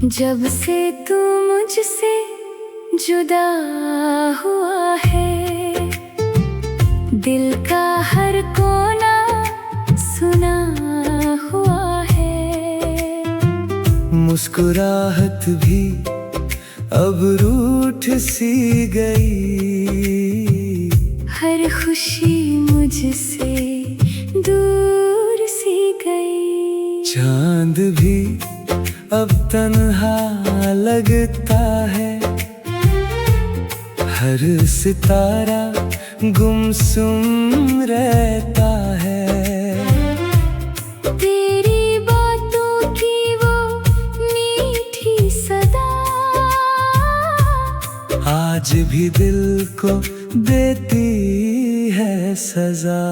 जब से तू मुझसे जुदा हुआ है, दिल का हर कोना सुना हुआ है। मुस्कुराहट भी अब रूठ सी गई, हर खुशी मुझसे दूर सी गई। चांद भी अब तन्हा लगता है, हर सितारा गुमसुम रहता है। तेरी बातों की वो मीठी सदा आज भी दिल को देती है सजा।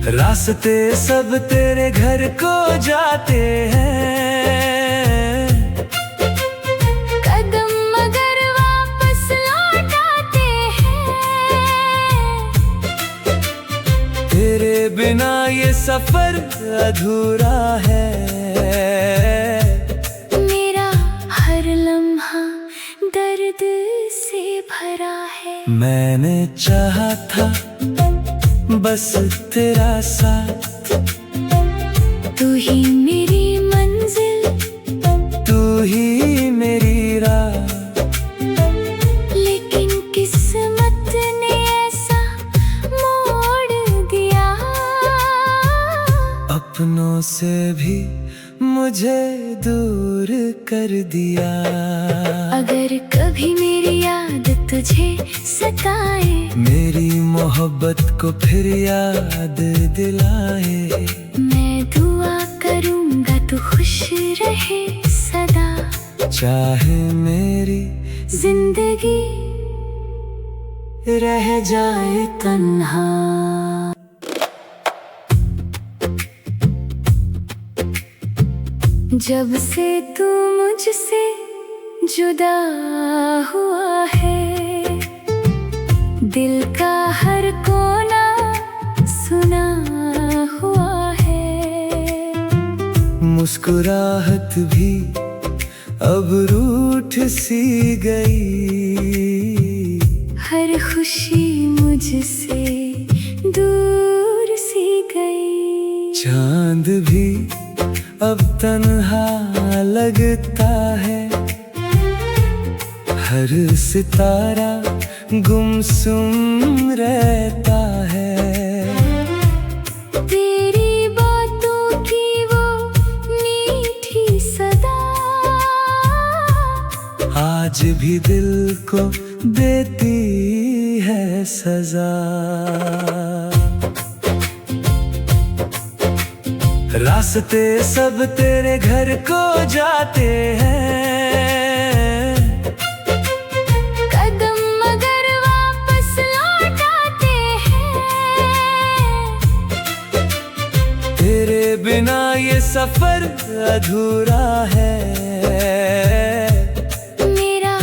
रास्ते सब तेरे घर को जाते हैं, कदम मगर वापस लौटाते हैं। तेरे बिना ये सफर अधूरा है, मेरा हर लम्हा दर्द से भरा है। मैंने चाहा था बस तेरा साथ, तू ही मेरी मंजिल, तू ही मेरी राह। लेकिन किस्मत ने ऐसा मोड़ दिया, अपनों से भी मुझे दूर कर दिया। अगर कभी मेरी याद तुझे सताए, मेरी मोहब्बत को फिर याद दिलाए। मैं दुआ करूंगा तू खुश रहे सदा, चाहे मेरी जिंदगी रह जाए तन्हा। जब से तू मुझसे जुदा हुआ है, दिल का हर कोना सुना हुआ है। मुस्कुराहट भी अब रूठ सी गई, हर खुशी मुझसे दूर सी गई। चांद भी अब तन्हा लगता है, हर सितारा गुमसुम रहता है। तेरी बातों की वो मीठी सदा आज भी दिल को देती है सजा। रास्ते सब तेरे घर को जाते हैं, कदम मगर वापस लौटाते हैं। तेरे बिना ये सफर अधूरा है, मेरा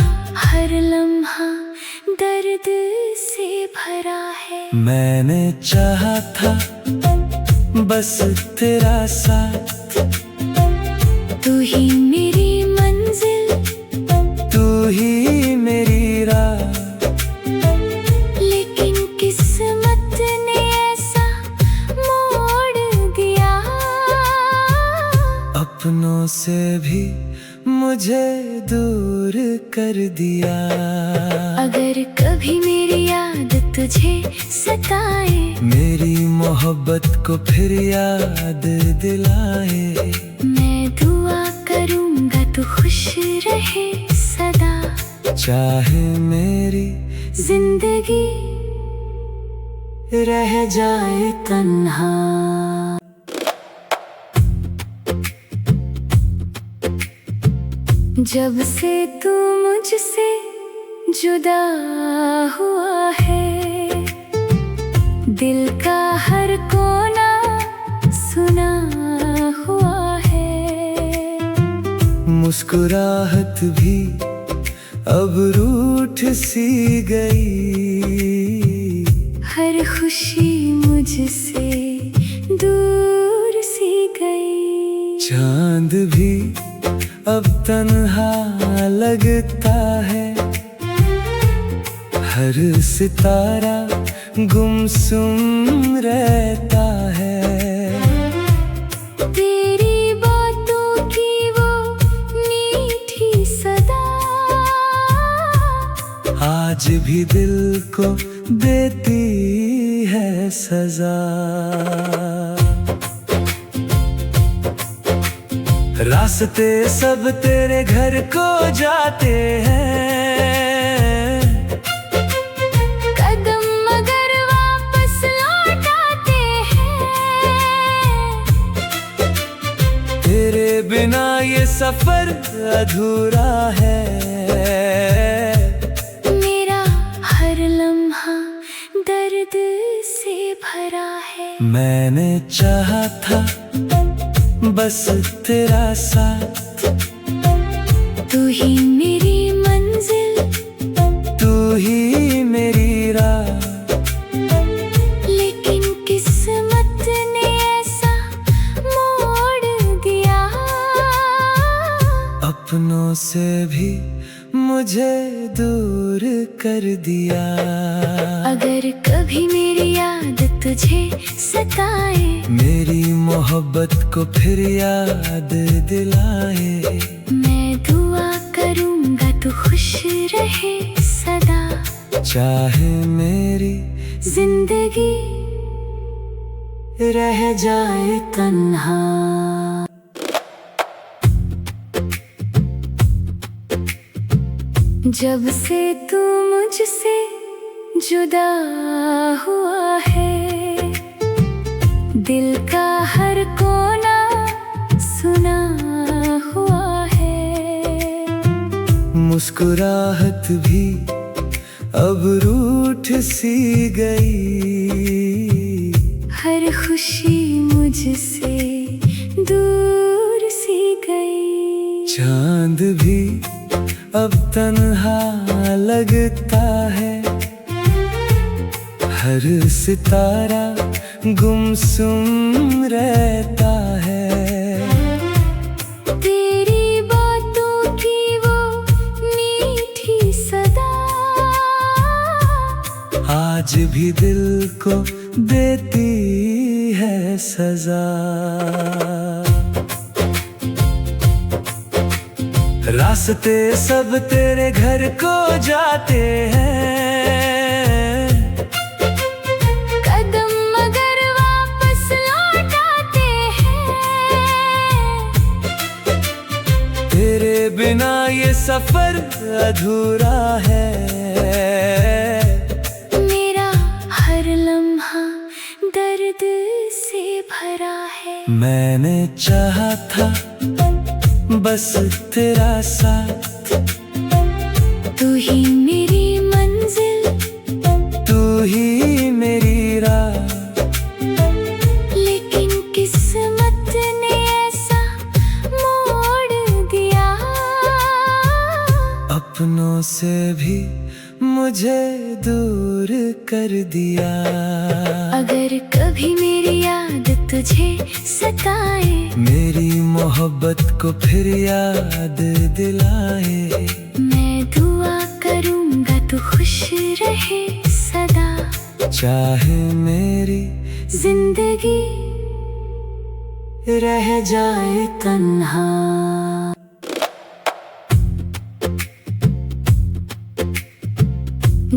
हर लम्हा दर्द से भरा है। मैंने चाहा था बस तेरा साथ, तू ही मेरी मंजिल, तू ही मेरी राह। लेकिन किस्मत ने ऐसा मोड़ दिया, अपनों से भी मुझे दूर कर दिया। अगर कभी मेरी याद तुझे सताए, मेरी मोहब्बत को फिर याद दिलाए। मैं दुआ करूंगा तू खुश रहे सदा, चाहे मेरी जिंदगी रह जाए तन्हा। जब से तू मुझसे जुदा हुआ है, दिल का हर कोना सुना हुआ है। मुस्कुराहट भी अब रूठ सी गई, हर खुशी मुझसे दूर सी गई। चांद भी अब तन्हा लगता है, हर सितारा गुमसुम रहता है। तेरी बातों की वो मीठी सदा आज भी दिल को देती है सजा। रास्ते सब तेरे घर को जाते हैं, कदम मगर वापस लौट आते हैं। तेरे बिना ये सफर अधूरा है, मेरा हर लम्हा दर्द से भरा है। मैंने चाहा था बस तेरा साथ, तू ही मेरी मंजिल, तू ही मेरी राह। लेकिन किस्मत ने ऐसा मोड़ दिया, अपनों से भी मुझे दूर कर दिया। अगर कभी मेरी याद तुझे सताए, मेरी मोहब्बत को फिर याद दिलाए। मैं दुआ करूंगा तू खुश रहे सदा, चाहे मेरी जिंदगी रह जाए तन्हा। जब से तू मुझसे जुदा हुआ है, दिल का हर कोना सुना हुआ है। मुस्कुराहट भी अब रूठ सी गई, हर खुशी मुझसे दूर सी गई। चांद भी अब तन्हा लगता है, हर सितारा गुमसुम रहता है। तेरी बातों की वो मीठी सदा आज भी दिल को देती है सजा। रास्ते सब तेरे घर को जाते हैं, कदम मगर वापस लौट आते हैं। तेरे बिना ये सफर अधूरा है, मेरा हर लम्हा दर्द से भरा है। मैंने चाहा था बस तेरा साथ, तू ही मेरी मंजिल, तू ही मेरी राह। लेकिन किस्मत ने ऐसा मोड़ दिया, अपनों से भी मुझे दूर कर दिया। अगर कभी मेरी याद तुझे सताए, मेरी मोहब्बत को फिर याद दिलाए। मैं दुआ करूंगा तू खुश रहे सदा, चाहे मेरी जिंदगी रह जाए तन्हा।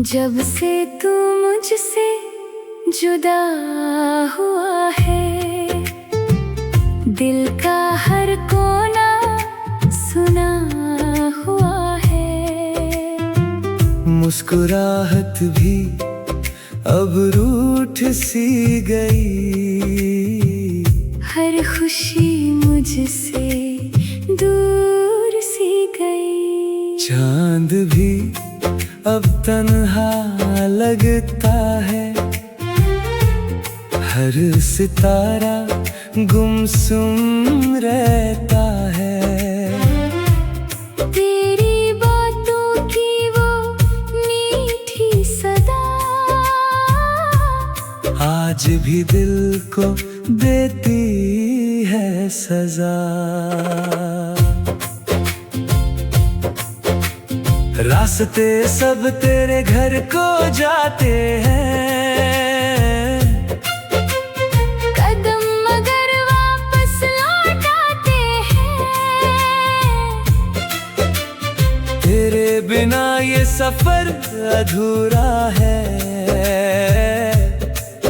जब से तू मुझसे जुदा हुआ है, दिल का हर कोना सुना हुआ है। मुस्कुराहट भी अब रूठ सी गई, हर खुशी मुझसे दूर सी गई। चांद भी अब तन्हा लगता है, हर सितारा गुमसुम रहता है। तेरी बातों की वो मीठी सदा आज भी दिल को देती है सजा। रास्ते सब तेरे घर को जाते हैं, कदम मगर वापस लौटाते हैं। तेरे बिना ये सफर अधूरा है।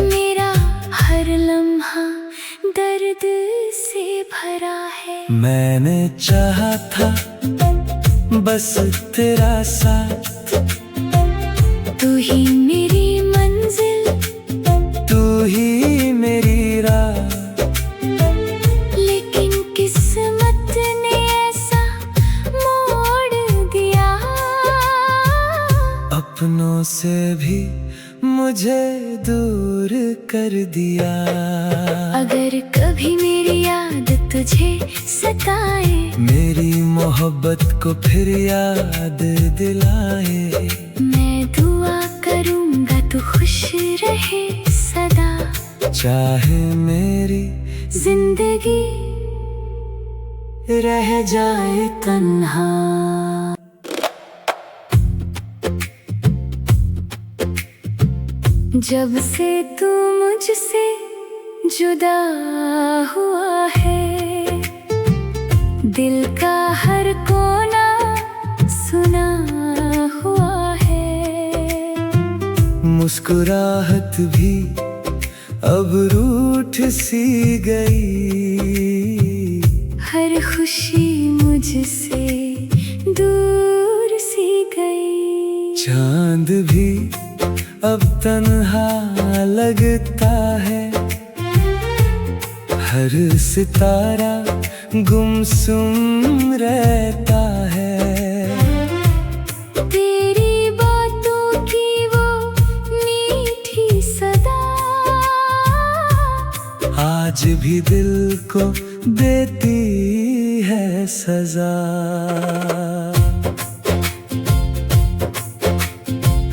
मेरा हर लम्हा दर्द से भरा है। मैंने चाहा था बस तेरा साथ, तू ही मेरी मंजिल, तू ही मेरी राह। लेकिन किस्मत ने ऐसा मोड़ दिया, अपनों से भी मुझे दूर कर दिया। अगर कभी मेरी याद तुझे सताए, मेरी मोहब्बत को फिर याद दिलाए। मैं दुआ करूंगा तू खुश रहे सदा। चाहे मेरी जिंदगी रह जाए तन्हा। जब से तू मुझसे जुदा हुआ है, दिल का हर कोना सुना हुआ है। मुस्कुराहट भी अब रूठ सी गई, हर खुशी मुझसे दूर सी गई। चांद भी अब तन्हा लगता है, हर सितारा गुमसुम रहता है। तेरी बातों की वो मीठी सदा आज भी दिल को देती है सजा।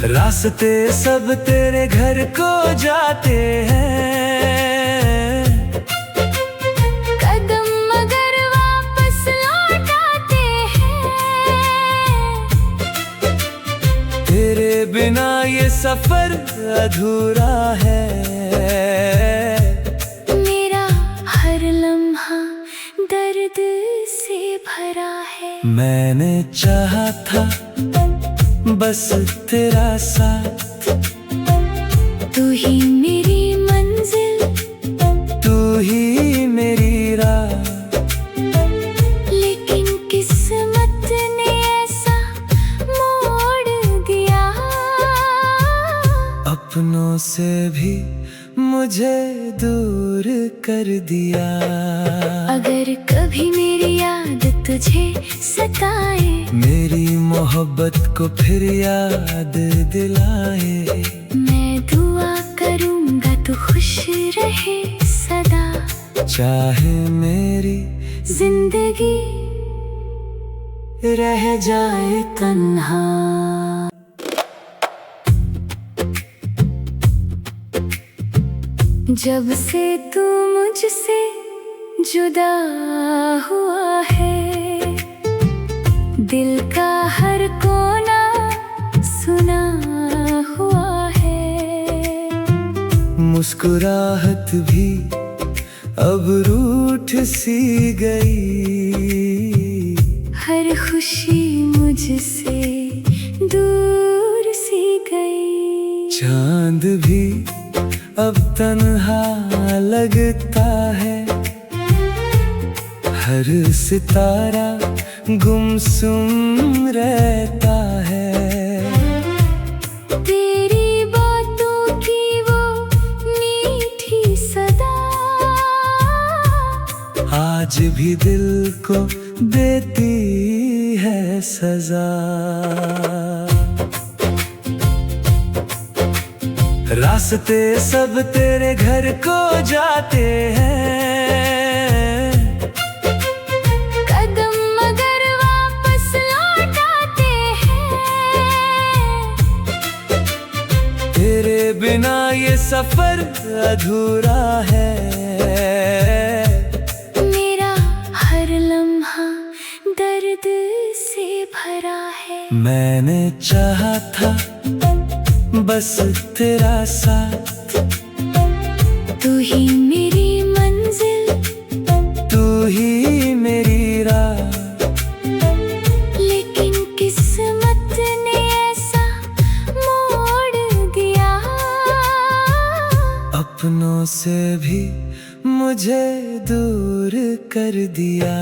रास्ते सब तेरे घर को जाते हैं, कदम मगर वापस लौटाते हैं। तेरे बिना ये सफर अधूरा है। मेरा हर लम्हा दर्द से भरा है। मैंने चाहा था बस तेरा साथ, तू ही मेरी मंजिल, तू ही मेरी राह। लेकिन किस्मत ने ऐसा मोड़ दिया, अपनों से भी मुझे दूर कर दिया। अगर कभी मेरी याद तुझे सताए, मेरी मोहब्बत को फिर याद दिलाए। मैं दुआ करूंगा तू खुश रहे सदा। चाहे मेरी जिंदगी रह जाए तन्हा। जब से तू मुझसे जुदा हुआ है, दिल का हर कोना सुना हुआ है। मुस्कुराहट भी अब रूठ सी गई, हर खुशी मुझसे दूर सी गई। चांद भी अब तन्हा लगता है, हर सितारा गुमसुम रहता है। तेरी बातों की वो मीठी सदा आज भी दिल को देती है सजा। रास्ते सब तेरे घर को जाते हैं, कदम मगर वापस लौटाते हैं। तेरे बिना ये सफर अधूरा है। दर्द से भरा है। मैंने चाहा था बस तेरा साथ, तू ही मेरी मंजिल, तू ही मेरी राह। लेकिन किस्मत ने ऐसा मोड़ दिया, अपनों से भी मुझे दूर कर दिया।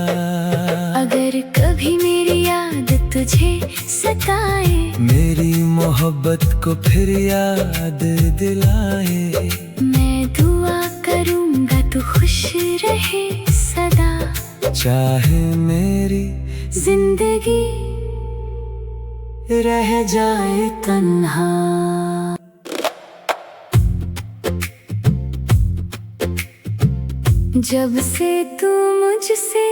अगर कभी मेरी याद तुझे सताए, मेरी मोहब्बत को फिर याद दिलाए। मैं दुआ करूंगा तू खुश रहे सदा, चाहे मेरी जिंदगी रह जाए तन्हा। जब से तू मुझसे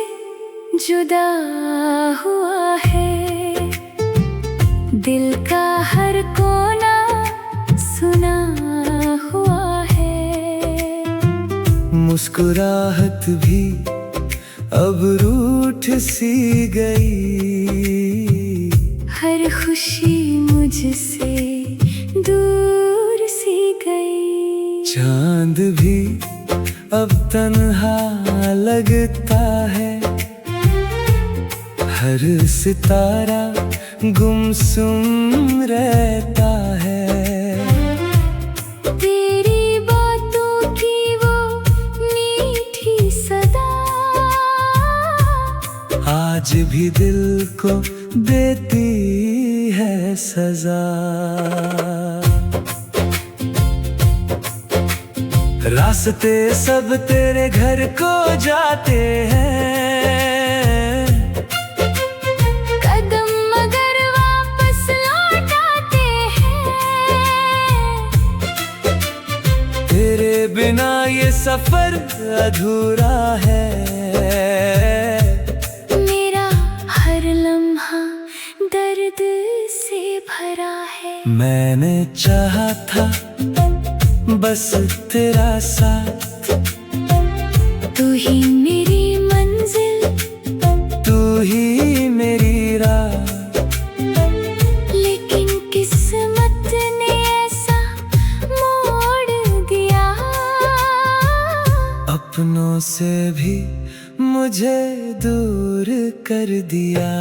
जुदा हुआ है, दिल का हर कोना सुना हुआ है। मुस्कुराहट भी अब रूठ सी गई, हर खुशी मुझसे दूर सी गई। चांद भी अब तन्हा लगता है, हर सितारा गुमसुम रहता है। तेरी बातों की वो मीठी सदा आज भी दिल को देती है सजा। रास्ते सब तेरे घर को जाते हैं, कदम मगर वापस लौट आते हैं। तेरे बिना ये सफर अधूरा है। मेरा हर लम्हा दर्द से भरा है। मैंने चाहा था बस तेरा साथ, तू ही मेरी मंजिल, तू ही मेरी राह। लेकिन किस्मत ने ऐसा मोड़ दिया, अपनों से भी मुझे दूर कर दिया।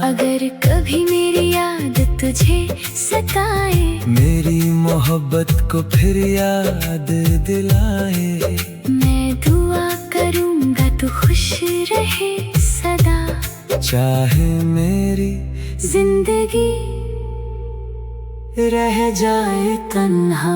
अगर कभी मेरी याद तुझे सताए, मेरी मोहब्बत को फिर याद दिलाए। मैं दुआ करूंगा तू खुश रहे सदा, चाहे मेरी जिंदगी रह जाए तन्हा।